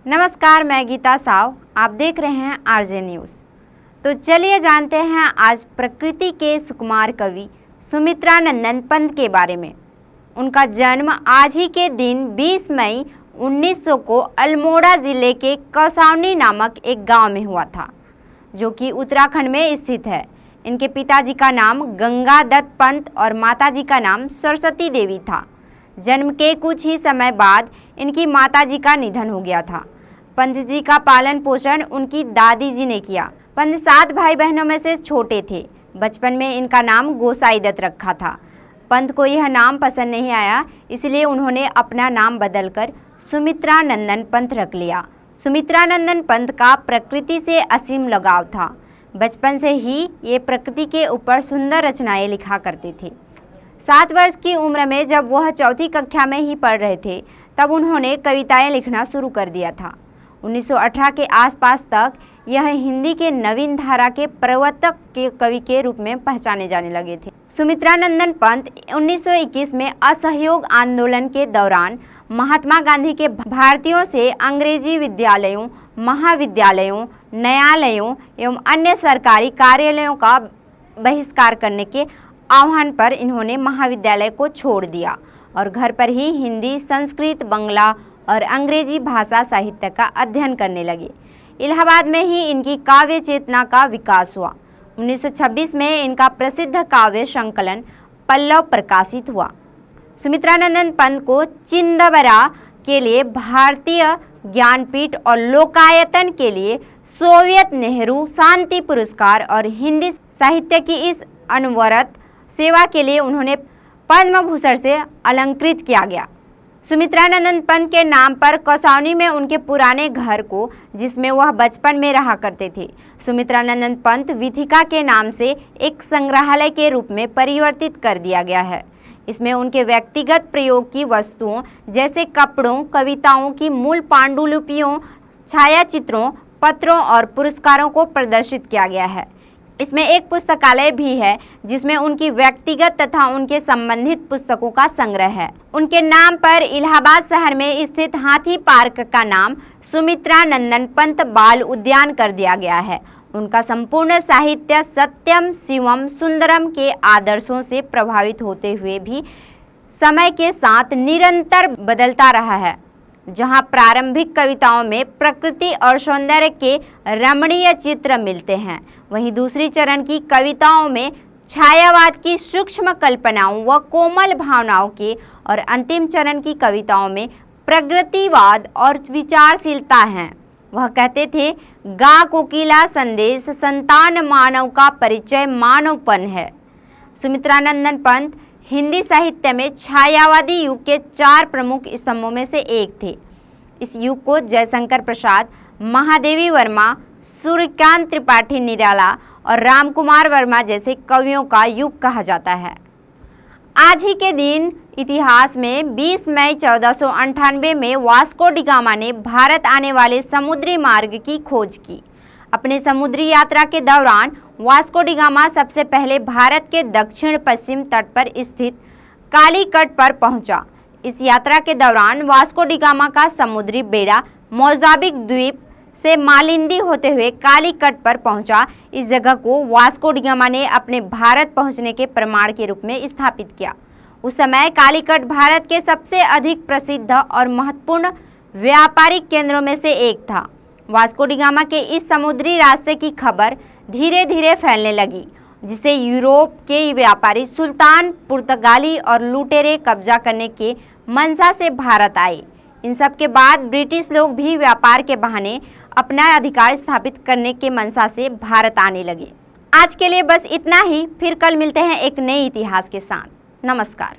नमस्कार, मैं गीता साव। आप देख रहे हैं आरजे न्यूज़। तो चलिए जानते हैं आज प्रकृति के सुकुमार कवि सुमित्रानंदन पंत के बारे में। उनका जन्म आज ही के दिन 20 मई 1900 को अल्मोड़ा जिले के कौसानी नामक एक गांव में हुआ था, जो कि उत्तराखंड में स्थित है। इनके पिताजी का नाम गंगादत्त पंत और माताजी का नाम सरस्वती देवी था। जन्म के कुछ ही समय बाद इनकी माताजी का निधन हो गया था। पंत जी का पालन पोषण उनकी दादी जी ने किया। पंत 7 भाई बहनों में से छोटे थे। बचपन में इनका नाम गोसाई दत्त रखा था। पंत को यह नाम पसंद नहीं आया, इसलिए उन्होंने अपना नाम बदलकर सुमित्रानंदन पंत रख लिया। सुमित्रानंदन पंत का प्रकृति से असीम लगाव था। बचपन से ही ये प्रकृति के ऊपर सुंदर रचनाएं लिखा करते थे। 7 वर्ष की उम्र में जब वह 4ठी कक्षा में ही पढ़ रहे थे, तब उन्होंने कविताएं लिखना शुरू कर दिया था। 1918 के आसपास तक यह हिंदी के नवीन धारा के प्रवर्तक के कवि के रूप में पहचाने जाने लगे थे। सुमित्रानंदन पंत 1921 में असहयोग आंदोलन के दौरान महात्मा गांधी के भारतीयों से अंग्रेजी विद्यालयों, महाविद्यालयों, न्यायालयों एवं अन्य सरकारी कार्यालयों का बहिष्कार करने के आह्वान पर इन्होंने महाविद्यालय को छोड़ दिया और घर पर ही हिंदी, संस्कृत, बंगला और अंग्रेजी भाषा साहित्य का अध्ययन करने लगे। इलाहाबाद में ही इनकी काव्य चेतना का विकास हुआ। 1926 में इनका प्रसिद्ध काव्य संकलन पल्लव प्रकाशित हुआ। सुमित्रानंदन पंत को चिदंबरा के लिए भारतीय ज्ञानपीठ और लोकायतन के लिए सोवियत नेहरू शांति पुरस्कार और हिंदी साहित्य की इस अनवरत सेवा के लिए उन्होंने पद्म भूषण से अलंकृत किया गया। सुमित्रानंदन पंत के नाम पर कौसानी में उनके पुराने घर को, जिसमें वह बचपन में रहा करते थे, सुमित्रानंदन पंत वीथिका के नाम से एक संग्रहालय के रूप में परिवर्तित कर दिया गया है। इसमें उनके व्यक्तिगत प्रयोग की वस्तुओं जैसे कपड़ों, कविताओं की मूल पांडुलिपियों, छायाचित्रों, पत्रों और पुरस्कारों को प्रदर्शित किया गया है। इसमें एक पुस्तकालय भी है, जिसमें उनकी व्यक्तिगत तथा उनके संबंधित पुस्तकों का संग्रह है। उनके नाम पर इलाहाबाद शहर में स्थित हाथी पार्क का नाम सुमित्रानंदन पंत बाल उद्यान कर दिया गया है। उनका संपूर्ण साहित्य सत्यम, शिवम, सुंदरम के आदर्शों से प्रभावित होते हुए भी समय के साथ निरंतर बदलता रहा है। जहां प्रारंभिक कविताओं में प्रकृति और सौंदर्य के रमणीय चित्र मिलते हैं, वहीं दूसरी चरण की कविताओं में छायावाद की सूक्ष्म कल्पनाओं व कोमल भावनाओं के और अंतिम चरण की कविताओं में प्रगतिवाद और विचारशीलता है। वह कहते थे, गा कोकिला संदेश, संतान मानव का परिचय मानवपन है। सुमित्रानंदन पंत हिंदी साहित्य में छायावादी युग के 4 प्रमुख स्तंभों में से एक थे। इस युग को जयशंकर प्रसाद, महादेवी वर्मा, सूर्यकांत त्रिपाठी निराला और रामकुमार वर्मा जैसे कवियों का युग कहा जाता है। आज ही के दिन इतिहास में 20 मई 1498 में वास्को डी गामा ने भारत आने वाले समुद्री मार्ग की खोज की। अपनी समुद्री यात्रा के दौरान वास्को डी गामा सबसे पहले भारत के दक्षिण पश्चिम तट पर स्थित कालीकट पर पहुंचा। इस यात्रा के दौरान वास्को डी गामा का समुद्री बेड़ा मोजाम्बिक द्वीप से मालिंदी होते हुए कालीकट पर पहुंचा। इस जगह को वास्को डी गामा ने अपने भारत पहुंचने के प्रमाण के रूप में स्थापित किया। उस समय कालीकट भारत के सबसे अधिक प्रसिद्ध और महत्वपूर्ण व्यापारिक केंद्रों में से एक था। वास्को डी गामा के इस समुद्री रास्ते की खबर धीरे धीरे फैलने लगी, जिसे यूरोप के व्यापारी सुल्तान, पुर्तगाली और लुटेरे कब्जा करने के मंशा से भारत आए। इन सब के बाद ब्रिटिश लोग भी व्यापार के बहाने अपना अधिकार स्थापित करने के मंशा से भारत आने लगे। आज के लिए बस इतना ही। फिर कल मिलते हैं एक नए इतिहास के साथ। नमस्कार।